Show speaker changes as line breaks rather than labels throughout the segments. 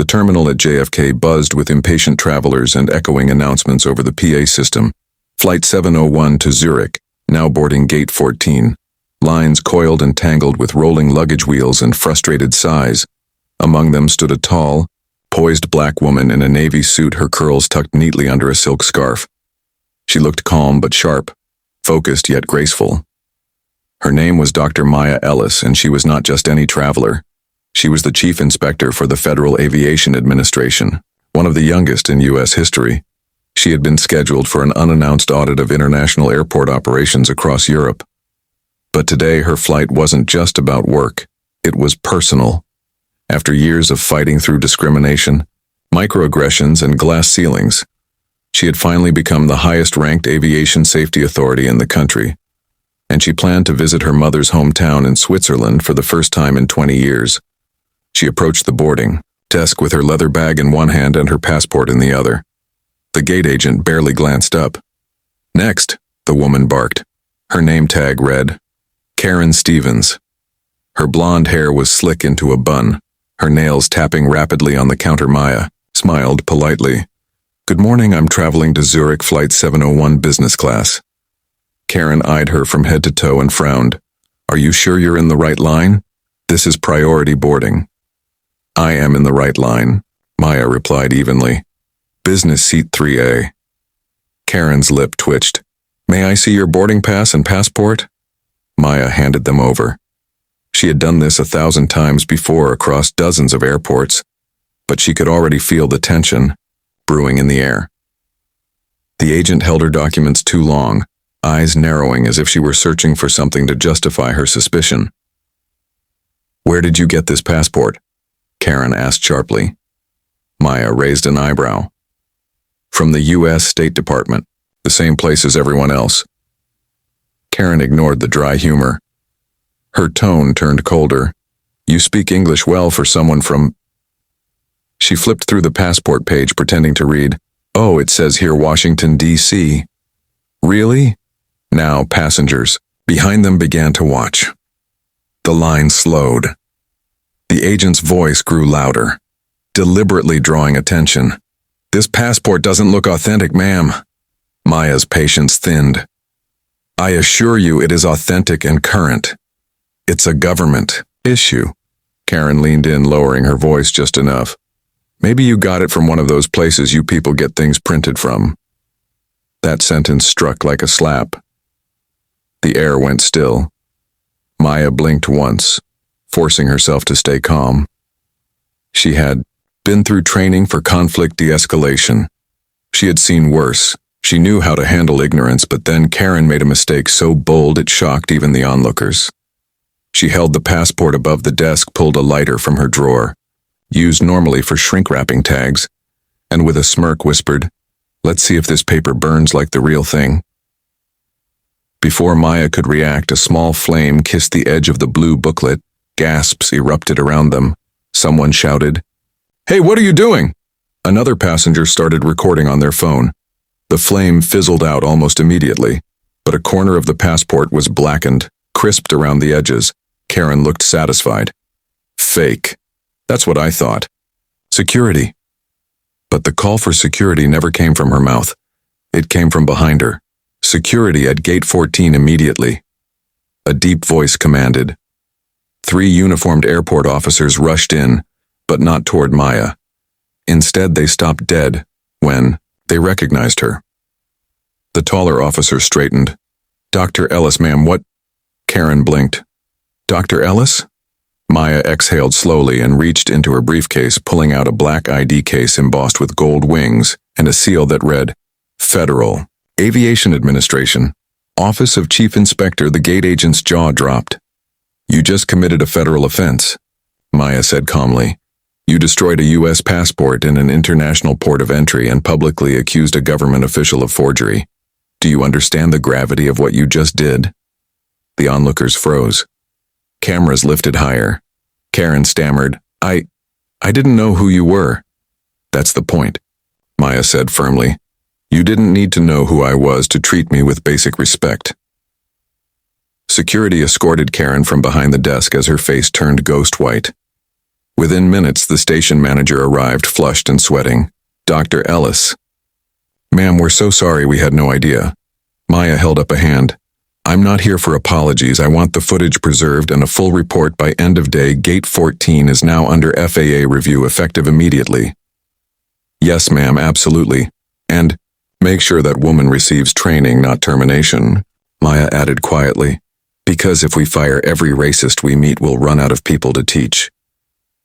terminal at JFK buzzed with impatient travelers and echoing announcements over the PA system. Flight 701 to Zurich, now boarding Gate 14. Lines coiled and tangled with rolling luggage wheels and frustrated sighs. Among them stood a tall, poised black woman in a navy suit, her curls tucked neatly under a silk scarf. She looked calm but sharp, focused yet graceful. Her name was Dr. Maya Ellis, and she was not just any traveler. She was the chief inspector for the Federal Aviation Administration, one of the youngest in U.S. history. She had been scheduled for an unannounced audit of international airport operations across Europe. But today her flight wasn't just about work, it was personal. After years of fighting through discrimination, microaggressions, and glass ceilings, she had finally become the highest-ranked aviation safety authority in the country, and she planned to visit her mother's hometown in Switzerland for the first time in 20 years. She approached the boarding desk with her leather bag in one hand and her passport in the other. The gate agent barely glanced up. "Next," the woman barked. Her name tag read, Karen Stevens. Her blonde hair was slick into a bun, her nails tapping rapidly on the counter. Maya smiled politely. "Good morning, I'm traveling to Zurich, Flight 701 business class." Karen eyed her from head to toe and frowned. "Are you sure you're in the right line? This is priority boarding." "I am in the right line," Maya replied evenly. "Business seat 3A. Karen's lip twitched. "May I see your boarding pass and passport?" Maya handed them over. She had done this 1,000 times before across dozens of airports, but she could already feel the tension brewing in the air. The agent held her documents too long, eyes narrowing as if she were searching for something to justify her suspicion. "Where did you get this passport?" Karen asked sharply. Maya raised an eyebrow. "From the U.S. State Department, the same place as everyone else." Karen ignored the dry humor. Her tone turned colder. "You speak English well for someone from—" She flipped through the passport page, pretending to read. "Oh, it says here Washington, D.C. "Really?" Now passengers behind them began to watch. The line slowed. The agent's voice grew louder, deliberately drawing attention. "This passport doesn't look authentic, ma'am." Maya's patience thinned. "I assure you it is authentic and current. It's a government issue." Karen leaned in, lowering her voice just enough. "Maybe you got it from one of those places you people get things printed from." That sentence struck like a slap. The air went still. Maya blinked once, forcing herself to stay calm. She had been through training for conflict de-escalation. She had seen worse. She knew how to handle ignorance, but then Karen made a mistake so bold it shocked even the onlookers. She held the passport above the desk, pulled a lighter from her drawer, used normally for shrink-wrapping tags, and with a smirk whispered, "Let's see if this paper burns like the real thing." Before Maya could react, a small flame kissed the edge of the blue booklet. Gasps erupted around them. Someone shouted, "Hey, what are you doing?" Another passenger started recording on their phone. The flame fizzled out almost immediately, but a corner of the passport was blackened, crisped around the edges. Karen looked satisfied. "Fake. That's what I thought. Security." But the call for security never came from her mouth. It came from behind her. "Security at Gate 14 immediately." A deep voice commanded. 3 uniformed airport officers rushed in, but not toward Maya. Instead, they stopped dead when they recognized her. The taller officer straightened. "Dr. Ellis, ma'am, what—" Karen blinked. "Dr. Ellis?" Maya exhaled slowly and reached into her briefcase, pulling out a black ID case embossed with gold wings and a seal that read, Federal Aviation Administration, Office of Chief Inspector. The gate agent's jaw dropped. "You just committed a federal offense," Maya said calmly. "You destroyed a U.S. passport in an international port of entry and publicly accused a government official of forgery. Do you understand the gravity of what you just did?" The onlookers froze. Cameras lifted higher. Karen stammered, I didn't know who you were." "That's the point," Maya said firmly. "You didn't need to know who I was to treat me with basic respect." Security escorted Karen from behind the desk as her face turned ghost white. Within minutes, the station manager arrived, flushed and sweating. Dr. Ellis. Ma'am, we're so sorry, we had no idea. Maya held up a hand. I'm not here for apologies. I want the footage preserved and a full report by end of day. Gate 14 is now under FAA review, effective immediately. Yes, ma'am, absolutely. And make sure that woman receives training, not termination, Maya added quietly. Because if we fire every racist we meet, we'll run out of people to teach.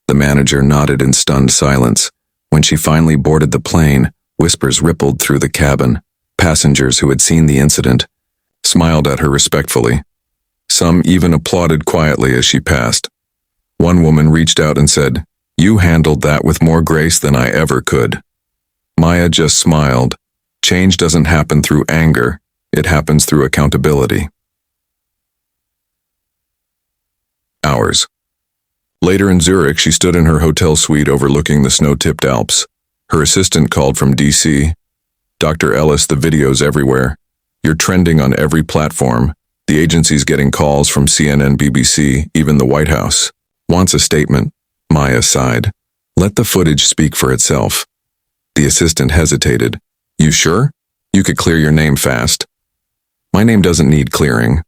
The manager nodded in stunned silence. When she finally boarded the plane, whispers rippled through the cabin. Passengers who had seen the incident smiled at her respectfully. Some even applauded quietly as she passed. One woman reached out and said, "You handled that with more grace than I ever could." Maya just smiled. Change doesn't happen through anger, it happens through accountability. Hours. Later in Zurich, she stood in her hotel suite overlooking the snow-tipped Alps. Her assistant called from DC. Dr. Ellis, the video's everywhere. You're trending on every platform. The agency's getting calls from CNN, BBC, even the White House. Wants a statement. Maya sighed. Let the footage speak for itself. The assistant hesitated. You sure? You could clear your name fast. My name doesn't need clearing,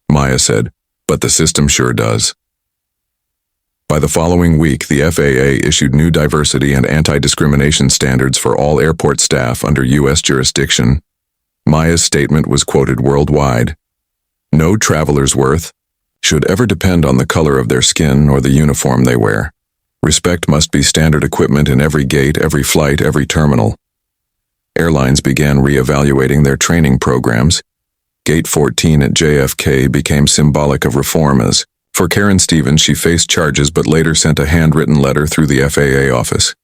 Maya said, but the system sure does. By the following week, the FAA issued new diversity and anti-discrimination standards for all airport staff under U.S. jurisdiction. Maya's statement was quoted worldwide. No traveler's worth should ever depend on the color of their skin or the uniform they wear. Respect must be standard equipment in every gate, every flight, every terminal. Airlines began re-evaluating their training programs. Gate 14 at JFK became symbolic of reform as, for Karen Stevens, she faced charges but later sent a handwritten letter through the FAA office.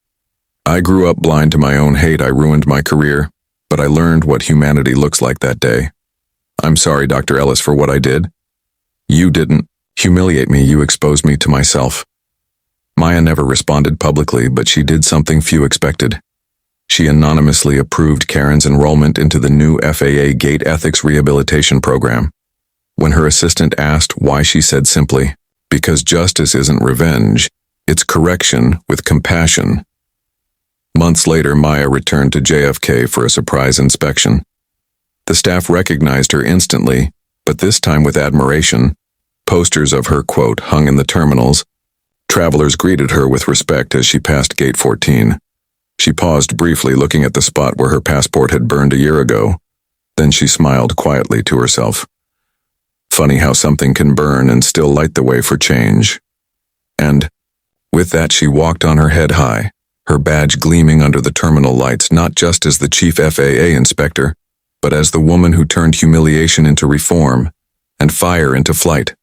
I grew up blind to my own hate. I ruined my career, but I learned what humanity looks like that day. I'm sorry, Dr. Ellis, for what I did. You didn't humiliate me, you exposed me to myself. Maya never responded publicly, but she did something few expected. She anonymously approved Karen's enrollment into the new FAA Gate Ethics Rehabilitation Program. When her assistant asked why, she said simply, because justice isn't revenge, it's correction with compassion. Months later, Maya returned to JFK for a surprise inspection. The staff recognized her instantly, but this time with admiration. Posters of her, quote, hung in the terminals. Travelers greeted her with respect as she passed Gate 14. She paused briefly, looking at the spot where her passport had burned a year ago. Then she smiled quietly to herself. Funny how something can burn and still light the way for change. And, with that, she walked on her head high, her badge gleaming under the terminal lights, not just as the chief FAA inspector, but as the woman who turned humiliation into reform and fire into flight.